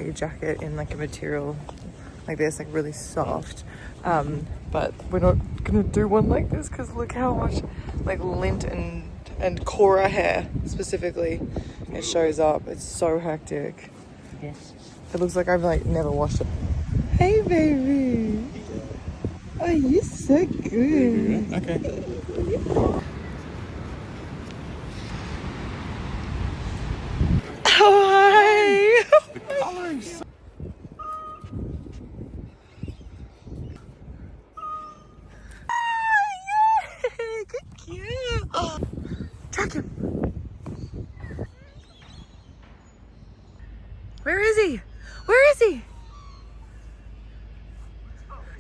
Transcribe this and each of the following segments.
your jacket in like a material like this, like really soft. But we're not gonna do one like this because look how much like lint and Cora hair specifically it shows up. It's so hectic. Yes. It looks like I've like never washed it. Hey baby. Oh, you're so good. Okay. Oh, hi. The colours. Track him. Where is he? Where is he?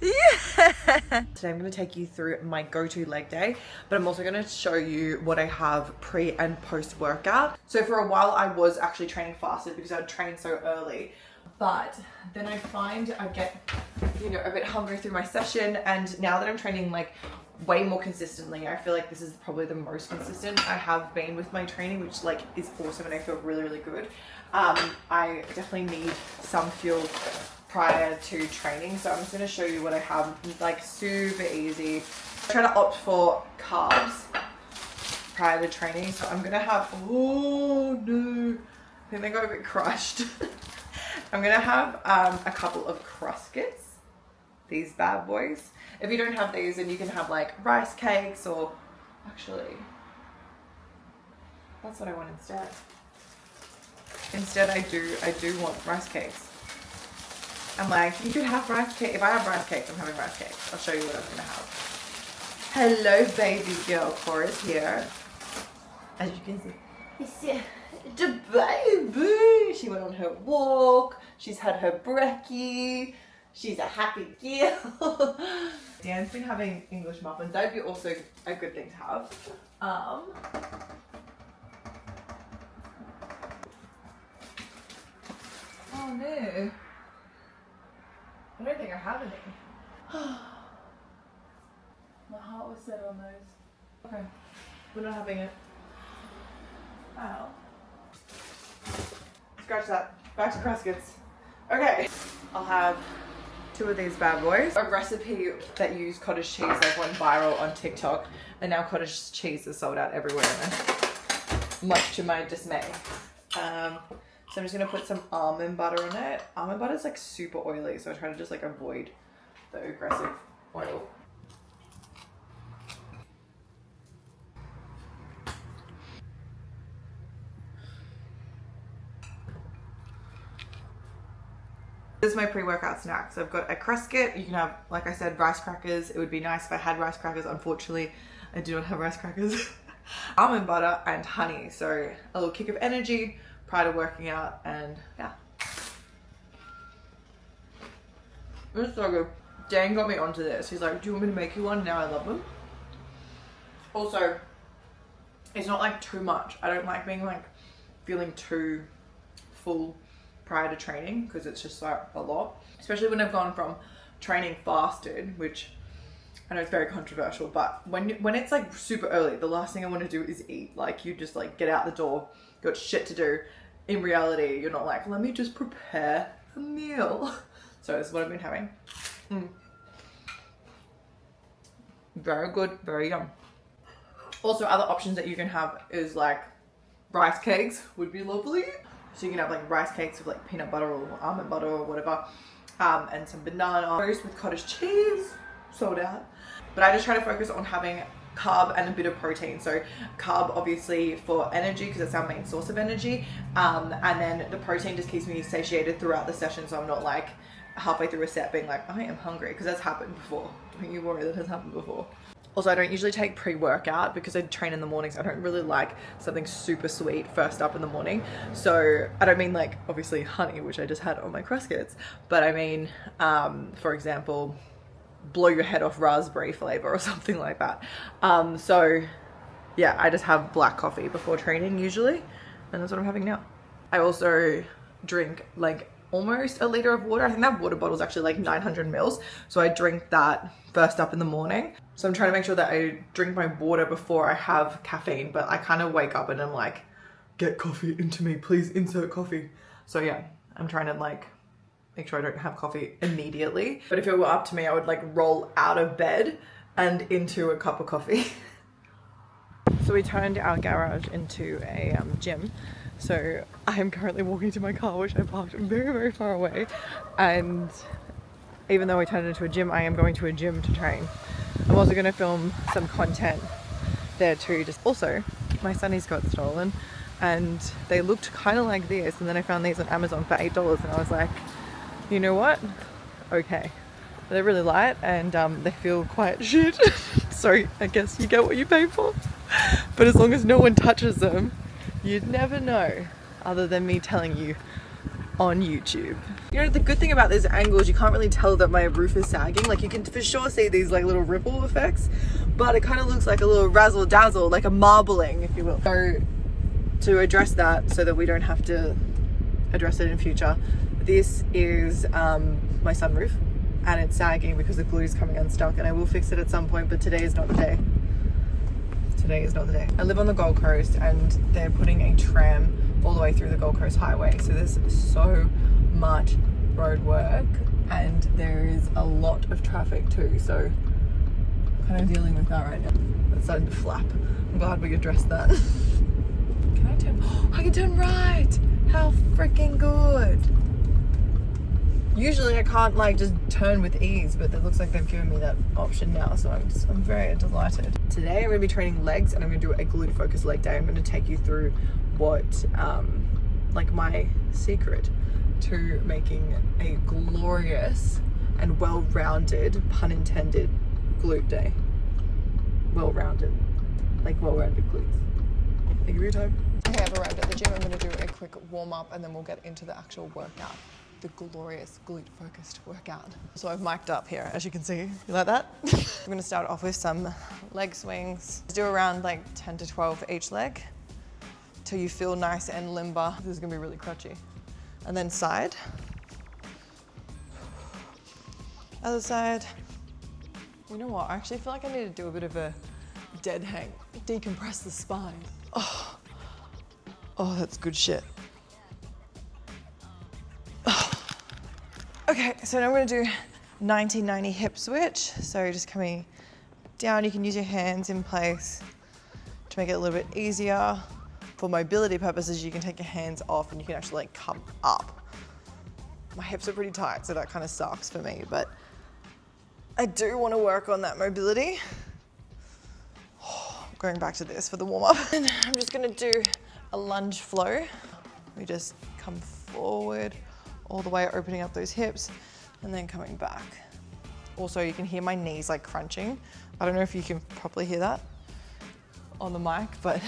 Yeah! Today I'm going to take you through my go-to leg day, but I'm also going to show you what I have pre and post workout. So for a while I was actually training fasted because I'd train so early, but then I find I get, you know, a bit hungry through my session, and now that I'm training like way more consistently, I feel like this is probably the most consistent I have been with my training, which like is awesome and I feel really, really good. I definitely need some fuel prior to training, so I'm just going to show you what I have, like super easy. I try to opt for carbs prior to training, so I'm going to have, oh no, I think they got a bit crushed. I'm going to have a couple of Crustkits, these bad boys. If you don't have these, then you can have like rice cakes, or actually, that's what I want instead. Instead I do want rice cakes. I'm like, you could have rice cake. If I have rice cakes, I'm having rice cakes. I'll show you what I'm gonna have. Hello baby girl, Cora's here. As you can see, the baby. She went on her walk. She's had her brekkie. She's a happy girl. Dan's been having English muffins. That would be also a good thing to have. Oh no. I don't think I have any. My heart was set on those. Okay, we're not having it. Ow. Scratch that. Back to Crustkits. Okay, I'll have 2 of these bad boys. A recipe that used cottage cheese like went viral on TikTok, and now cottage cheese is sold out everywhere, much to my dismay. So I'm just gonna put some almond butter on it. Almond butter is like super oily, so I try to just like avoid the aggressive oil. This is my pre-workout snack. So I've got a Crustkit. You can have, like I said, rice crackers. It would be nice if I had rice crackers. Unfortunately, I do not have rice crackers. Almond butter and honey. So a little kick of energy prior to working out, and yeah. It's so good. Dan got me onto this. He's like, do you want me to make you one? Now I love them. Also, it's not like too much. I don't like being like feeling too full prior to training, because it's just like a lot. Especially when I've gone from training fasted, which I know it's very controversial, but when it's like super early, the last thing I want to do is eat. Like, you just like get out the door, got shit to do. In reality, you're not like, let me just prepare a meal. So this is what I've been having. Very good, very yum. Also, other options that you can have is like rice cakes would be lovely. So you can have like rice cakes with like peanut butter or almond butter or whatever, and some banana toast with cottage cheese, sold out. But I just try to focus on having carb and a bit of protein. So carb obviously for energy, because it's our main source of energy, and then the protein just keeps me satiated throughout the session, so I'm not like halfway through a set being like, I am hungry, because that's happened before. Don't you worry, that has happened before. Also, I don't usually take pre-workout because I train in the mornings. I don't really like something super sweet first up in the morning. So I don't mean like obviously honey, which I just had on my Crustkits, but I mean, for example, blow your head off raspberry flavor or something like that. So yeah, I just have black coffee before training usually, and that's what I'm having now. I also drink like almost a liter of water. I think that water bottle is actually like 900 mils. So I drink that first up in the morning. So I'm trying to make sure that I drink my water before I have caffeine, but I kind of wake up and I'm like, get coffee into me, please insert coffee. So yeah, I'm trying to like make sure I don't have coffee immediately. But if it were up to me, I would like roll out of bed and into a cup of coffee. So we turned our garage into a gym. So I am currently walking to my car, which I parked very, very far away. And even though I turned it into a gym, I am going to a gym to train. I'm also going to film some content there too. Just also, my sunnies got stolen and they looked kind of like this. And then I found these on Amazon for $8 and I was like, you know what? Okay. They're really light and they feel quite shit. So I guess you get what you pay for. But as long as no one touches them, you'd never know, other than me telling you on YouTube. You know, the good thing about this angle is you can't really tell that my roof is sagging. Like you can for sure see these like little ripple effects, but it kind of looks like a little razzle dazzle, like a marbling, if you will. So to address that so that we don't have to address it in future, this is my sunroof and it's sagging because the glue is coming unstuck, and I will fix it at some point, but today is not the day. Today is not the day. I live on the Gold Coast and they're putting a tram all the way through the Gold Coast Highway. So there's so much road work and there is a lot of traffic too. So I'm kind of dealing with that right now. It's starting to flap. I'm glad we addressed that. Can I turn? Oh, I can turn right! How freaking good! Usually I can't like just turn with ease, but it looks like they've given me that option now, so I'm very delighted. Today I'm going to be training legs and I'm going to do a glute focused leg day. I'm going to take you through what like my secret to making a glorious and well-rounded, pun intended, glute day. Well-rounded, like well-rounded glutes. Thank you for your time. Okay, I've arrived at the gym. I'm going to do a quick warm-up and then we'll get into the actual workout. The glorious glute focused workout. So I've mic'd up here, as you can see. You like that? I'm gonna start off with some leg swings. Do around like 10 to 12 each leg till you feel nice and limber. This is gonna be really crutchy. And then side. Other side. You know what? I actually feel like I need to do a bit of a dead hang. Decompress the spine. Oh, that's good shit. Okay, so now I'm going to do 90-90 hip switch. So just coming down, you can use your hands in place to make it a little bit easier. For mobility purposes, you can take your hands off and you can actually like come up. My hips are pretty tight, so that kind of sucks for me, but I do want to work on that mobility. Going back to this for the warm up. And I'm just going to do a lunge flow. We just come forward, all the way opening up those hips and then coming back. Also, you can hear my knees like crunching. I don't know if you can properly hear that on the mic, but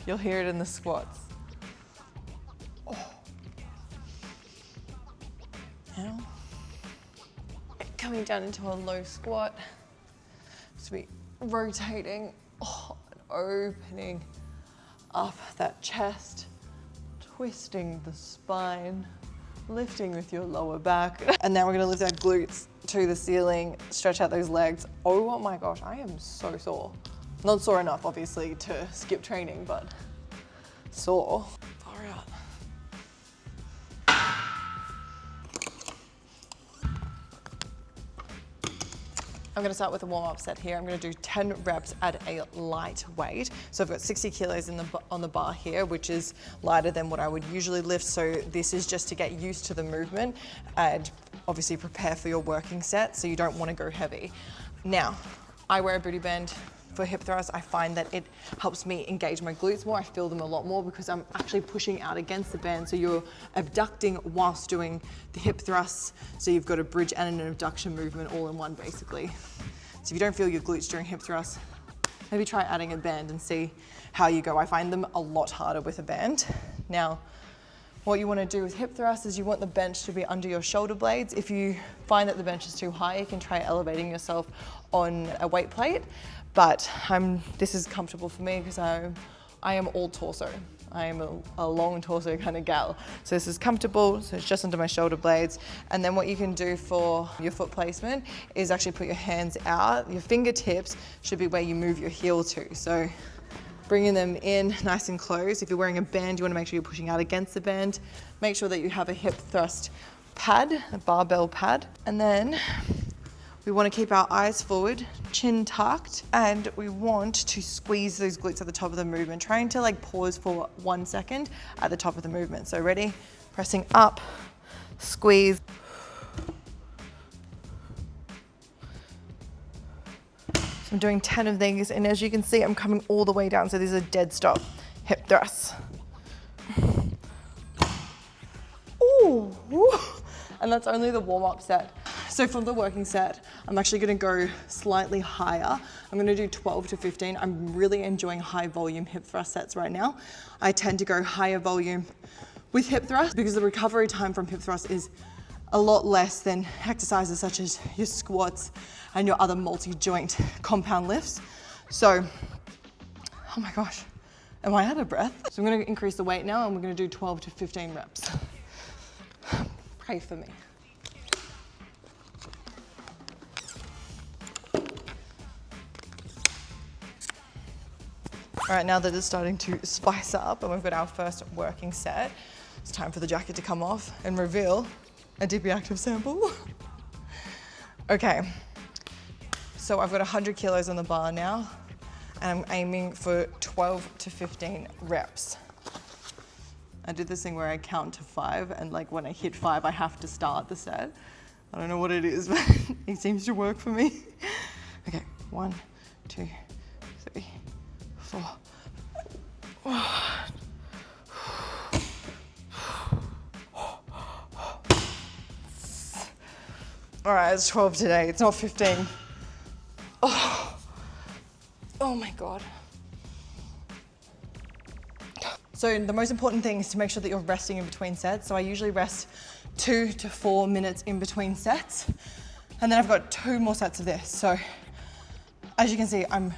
you'll hear it in the squats. Oh. Now, coming down into a low squat. So we rotating, and opening up that chest, twisting the spine, lifting with your lower back. And now we're gonna lift our glutes to the ceiling, stretch out those legs. Oh my gosh, I am so sore. Not sore enough, obviously, to skip training, but sore. Far out. I'm gonna start with a warm-up set here. I'm gonna do 10 reps at a light weight. So I've got 60 kilos on the bar here, which is lighter than what I would usually lift. So this is just to get used to the movement and obviously prepare for your working set, so you don't wanna go heavy. Now, I wear a booty band for hip thrusts. I find that it helps me engage my glutes more. I feel them a lot more because I'm actually pushing out against the band. So you're abducting whilst doing the hip thrusts. So you've got a bridge and an abduction movement all in one, basically. So if you don't feel your glutes during hip thrusts, maybe try adding a band and see how you go. I find them a lot harder with a band. Now, what you want to do with hip thrusts is you want the bench to be under your shoulder blades. If you find that the bench is too high, you can try elevating yourself on a weight plate. But this is comfortable for me because I am all torso. I am a long torso kind of gal. So this is comfortable, so it's just under my shoulder blades. And then what you can do for your foot placement is actually put your hands out. Your fingertips should be where you move your heel to. So bringing them in nice and close. If you're wearing a band, you want to make sure you're pushing out against the band. Make sure that you have a hip thrust pad, a barbell pad. And then we want to keep our eyes forward, chin tucked, and we want to squeeze those glutes at the top of the movement, trying to like pause for 1 second at the top of the movement. So ready, pressing up, squeeze. So I'm doing 10 of these, and as you can see, I'm coming all the way down. So these are dead stop hip thrusts. Ooh, and that's only the warm-up set. So for the working set, I'm actually gonna go slightly higher. I'm gonna do 12 to 15. I'm really enjoying high volume hip thrust sets right now. I tend to go higher volume with hip thrust because the recovery time from hip thrust is a lot less than exercises such as your squats and your other multi-joint compound lifts. So, oh my gosh, am I out of breath? So I'm gonna increase the weight now and we're gonna do 12 to 15 reps. Pray for me. All right, now that it's starting to spice up and we've got our first working set, it's time for the jacket to come off and reveal a DP Active sample. Okay, so I've got 100 kilos on the bar now, and I'm aiming for 12 to 15 reps. I did this thing where I count to 5, and like when I hit 5, I have to start the set. I don't know what it is, but it seems to work for me. Okay, 1, 2, 3, 4. All right, it's 12 today. It's not 15. Oh my God. So the most important thing is to make sure that you're resting in between sets. So I usually rest 2 to 4 minutes in between sets. And then I've got 2 more sets of this. So as you can see, I'm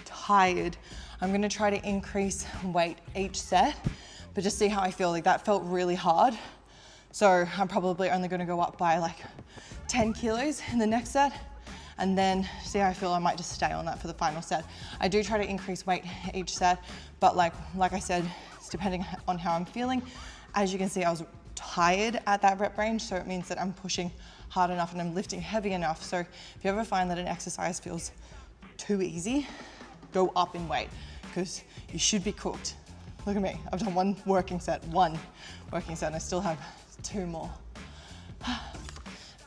tired. I'm gonna try to increase weight each set, but just see how I feel. Like that felt really hard. So I'm probably only gonna go up by like 10 kilos in the next set, and then see how I feel. I might just stay on that for the final set. I do try to increase weight each set, but like I said, it's depending on how I'm feeling. As you can see, I was tired at that rep range, so it means that I'm pushing hard enough and I'm lifting heavy enough. So if you ever find that an exercise feels too easy, go up in weight, because you should be cooked. Look at me, I've done one working set, and I still have 2 more.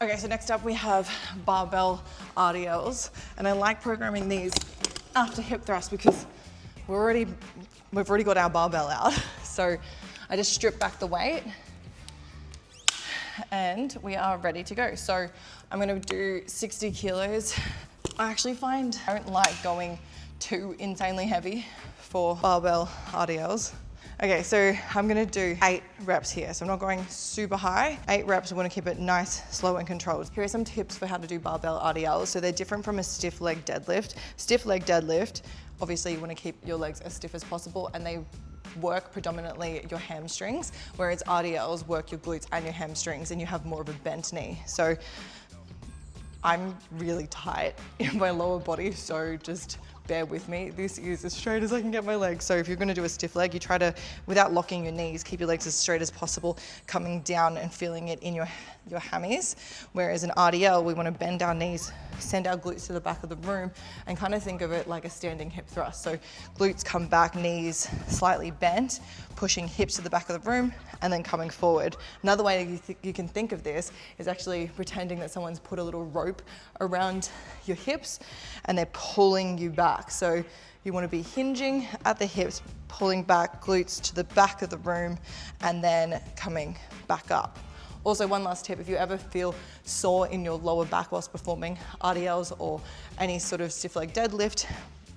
Okay, so next up we have barbell RDLs, and I like programming these after hip thrust because we've already got our barbell out. So I just strip back the weight and we are ready to go. So I'm gonna do 60 kilos. I actually find I don't like going too insanely heavy for barbell RDLs. Okay, so I'm gonna do 8 reps here. So I'm not going super high. 8 reps, I wanna keep it nice, slow and controlled. Here are some tips for how to do barbell RDLs. So they're different from a stiff leg deadlift. Stiff leg deadlift, obviously you wanna keep your legs as stiff as possible, and they work predominantly your hamstrings, whereas RDLs work your glutes and your hamstrings, and you have more of a bent knee. So I'm really tight in my lower body, so just bear with me. This is as straight as I can get my legs. So if you're gonna do a stiff leg, you try to, without locking your knees, keep your legs as straight as possible, coming down and feeling it in your hammies. Whereas an RDL, we wanna bend our knees, send our glutes to the back of the room, and kind of think of it like a standing hip thrust. So glutes come back, knees slightly bent, pushing hips to the back of the room, and then coming forward. Another way you can think of this is actually pretending that someone's put a little rope around your hips and they're pulling you back. So you want to be hinging at the hips, pulling back, glutes to the back of the room, and then coming back up. Also, one last tip, if you ever feel sore in your lower back whilst performing RDLs or any sort of stiff leg deadlift,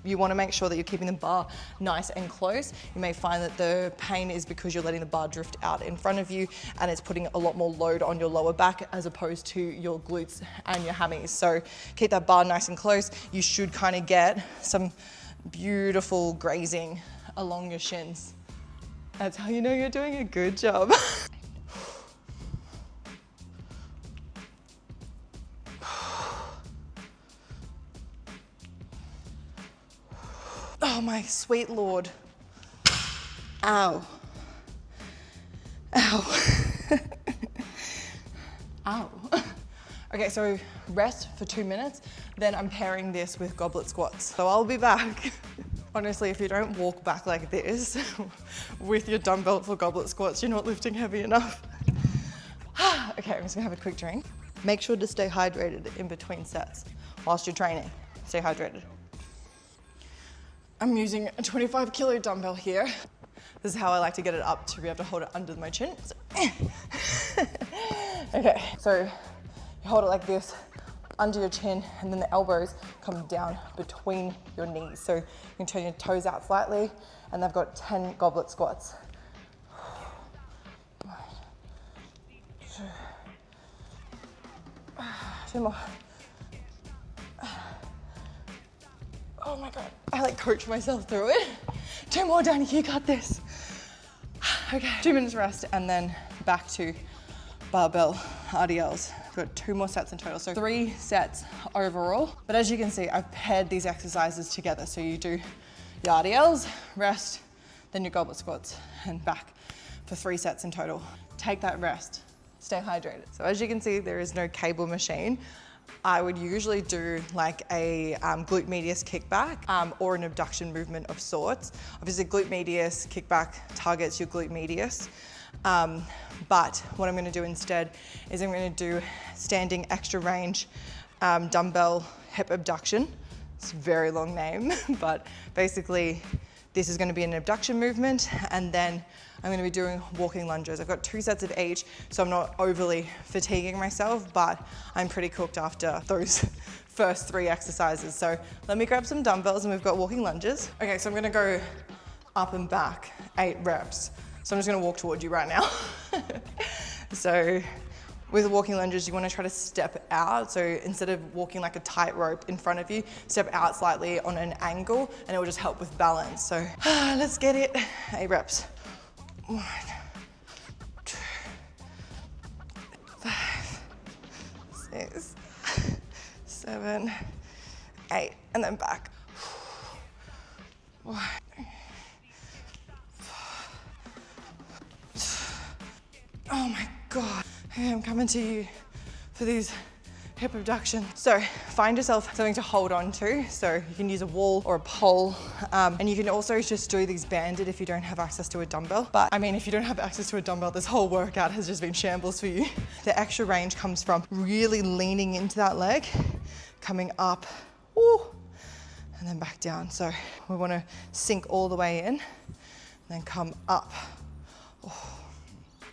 you want to make sure that you're keeping the bar nice and close. You may find that the pain is because you're letting the bar drift out in front of you, and it's putting a lot more load on your lower back as opposed to your glutes and your hammies. So keep that bar nice and close. You should kind of get some beautiful grazing along your shins. That's how you know you're doing a good job. Oh my sweet Lord. Ow. Ow. Okay, so rest for 2 minutes, then I'm pairing this with goblet squats. So I'll be back. Honestly, if you don't walk back like this with your dumbbell for goblet squats, you're not lifting heavy enough. Okay, I'm just gonna have a quick drink. Make sure to stay hydrated in between sets whilst you're training. Stay hydrated. I'm using a 25 kilo dumbbell here. This is how I like to get it up to be able to hold it under my chin. Okay, so you hold it like this, under your chin, and then the elbows come down between your knees. So you can turn your toes out slightly, and I've got 10 goblet squats. 1, 2, 2 more. Oh my God, I like coach myself through it. 2 more, Danny, you got this. Okay, 2 minutes rest, and then back to barbell RDLs. I've got 2 more sets in total, so 3 sets overall. But as you can see, I've paired these exercises together. So you do your RDLs, rest, then your goblet squats, and back for 3 sets in total. Take that rest, stay hydrated. So as you can see, there is no cable machine. I would usually do like a glute medius kickback or an abduction movement of sorts. Obviously glute medius kickback targets your glute medius. But what I'm going to do instead is I'm going to do standing extra range dumbbell hip abduction. It's a very long name, but basically this is going to be an abduction movement, and then I'm going to be doing walking lunges. I've got 2 sets of each, so I'm not overly fatiguing myself, but I'm pretty cooked after those first 3 exercises. So let me grab some dumbbells, and we've got walking lunges. Okay, so I'm going to go up and back 8 reps. So I'm just going to walk towards you right now. So with walking lunges, you want to try to step out. So instead of walking like a tightrope in front of you, step out slightly on an angle, and it will just help with balance. So let's get it. 8 reps. 1, 2, 5, 6, 7, 8, and then back. 1, 4. Oh my God. Okay, I'm coming to you for these hip abduction. So find yourself something to hold on to. So you can use a wall or a pole, and you can also just do these banded if you don't have access to a dumbbell. But I mean, if you don't have access to a dumbbell, this whole workout has just been shambles for you. The extra range comes from really leaning into that leg, coming up, woo, and then back down. So we want to sink all the way in, and then come up. Oh.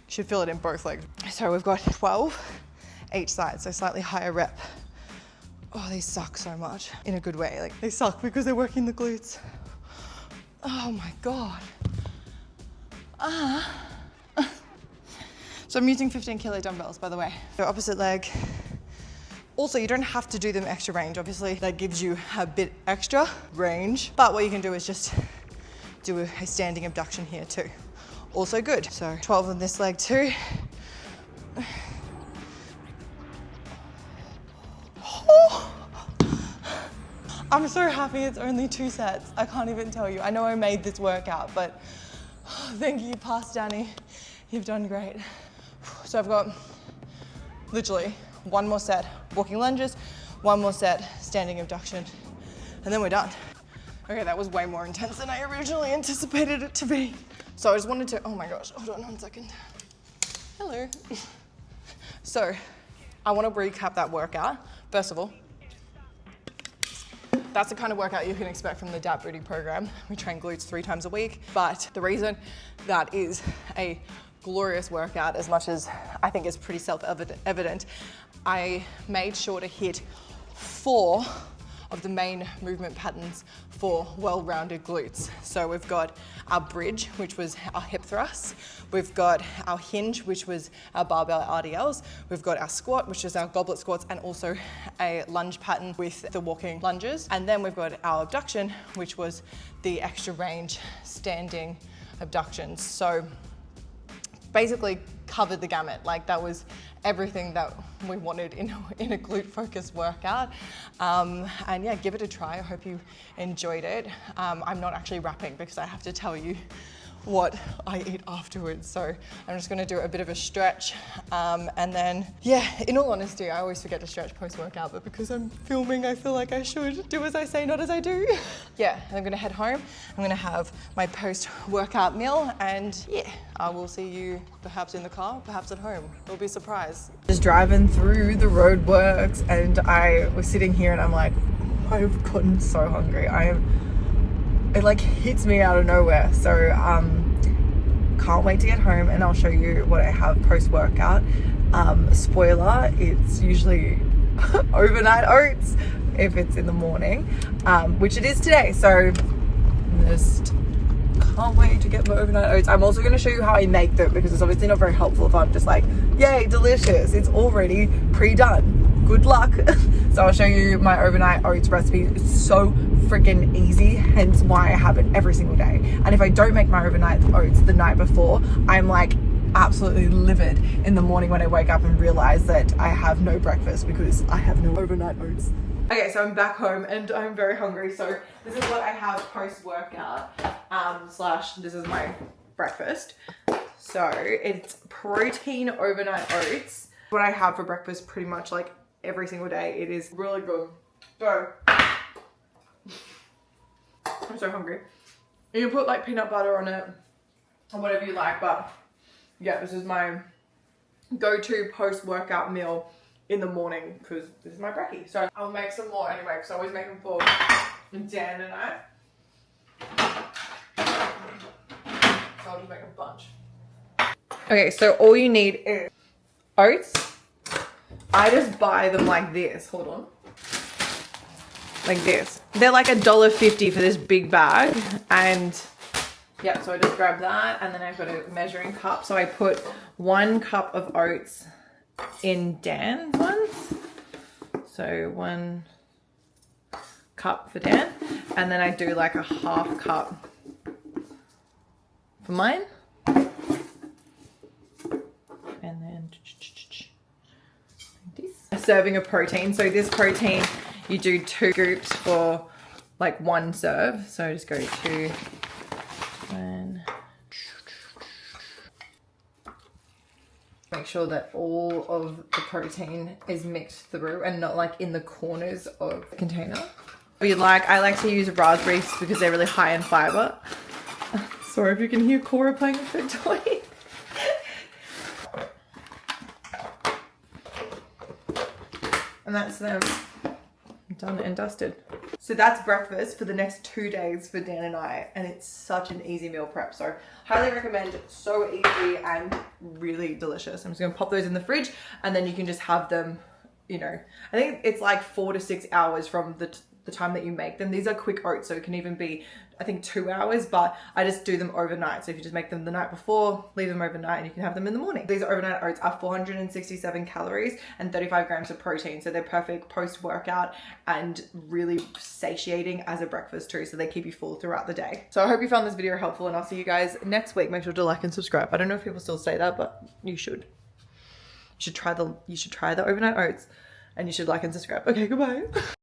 Should feel it in both legs. So we've got 12 each side, so slightly higher rep. Oh, these suck so much in a good way. Like they suck because they're working the glutes. Oh my God. So I'm using 15 kilo dumbbells, by the way. So opposite leg. Also, you don't have to do them extra range. Obviously, that gives you a bit extra range, but what you can do is just do a standing abduction here too. Also good. So 12 on this leg too. I'm so happy it's only 2 sets. I can't even tell you. I know I made this workout, but thank you, past Danny. You've done great. So I've got literally 1 more set walking lunges, 1 more set standing abduction, and then we're done. Okay, that was way more intense than I originally anticipated it to be. So I just wanted to, oh my gosh, hold on 1 second. Hello. So I want to recap that workout. First of all, that's the kind of workout you can expect from the DAP Booty program. We train glutes 3 times a week, but the reason that is a glorious workout, as much as I think is pretty self-evident, I made sure to hit 4 of the main movement patterns for well-rounded glutes. So we've got our bridge, which was our hip thrusts. We've got our hinge, which was our barbell RDLs. We've got our squat, which is our goblet squats, and also a lunge pattern with the walking lunges. And then we've got our abduction, which was the extra range standing abductions. So basically covered the gamut. Like that was everything that we wanted in a glute focused workout. And yeah, give it a try. I hope you enjoyed it. I'm not actually rapping because I have to tell you what I eat afterwards. So I'm just gonna do a bit of a stretch. And then, yeah, in all honesty, I always forget to stretch post-workout, but because I'm filming, I feel like I should do as I say, not as I do. Yeah, and I'm gonna head home. I'm gonna have my post-workout meal, and yeah, I will see you perhaps in the car, perhaps at home. It'll be a surprise. Just driving through the roadworks, and I was sitting here and I'm like, I've gotten so hungry. It like hits me out of nowhere. So can't wait to get home and I'll show you what I have post-workout. Spoiler, it's usually overnight oats if it's in the morning, which it is today. So just can't wait to get my overnight oats. I'm also going to show you how I make them, because it's obviously not very helpful if I'm just like, yay, delicious. It's already pre-done. Good luck. So I'll show you my overnight oats recipe. It's so freaking easy, hence why I have it every single day. And if I don't make my overnight oats the night before, I'm like absolutely livid in the morning when I wake up and realize that I have no breakfast because I have no overnight oats. Okay, so I'm back home and I'm very hungry. So this is what I have post-workout, slash this is my breakfast. So it's protein overnight oats. What I have for breakfast pretty much like every single day. It is really good. So I'm so hungry. You can put like peanut butter on it or whatever you like, but yeah, this is my go-to post-workout meal in the morning because this is my brekkie. So I'll make some more anyway because I always make them for Dan and I. So I'll just make a bunch. Okay, so all you need is oats. I just buy them like this. Hold on. Like this. They're like $1.50 for this big bag. And yeah, so I just grab that and then I've got a measuring cup. So I put 1 cup of oats in Dan's ones. So 1 cup for Dan. And then I do like a 1/2 cup for mine. And then a serving of protein. So this protein, you do 2 scoops for like 1 serve. So just go 2, 1. Make sure that all of the protein is mixed through and not like in the corners of the container. I like to use raspberries because they're really high in fiber. Sorry if you can hear Cora playing with her toy. And that's them done and dusted. So that's breakfast for the next 2 days for Dan and I, and it's such an easy meal prep. So highly recommend, so easy and really delicious. I'm just gonna pop those in the fridge and then you can just have them, you know, I think it's like 4 to 6 hours from the time that you make them. These are quick oats, so it can even be, I think 2 hours, but I just do them overnight. So if you just make them the night before, leave them overnight and you can have them in the morning. These overnight oats are 467 calories and 35 grams of protein. So they're perfect post-workout and really satiating as a breakfast too. So they keep you full throughout the day. So I hope you found this video helpful and I'll see you guys next week. Make sure to like and subscribe. I don't know if people still say that, but you should. You should try the overnight oats and you should like and subscribe. Okay, goodbye.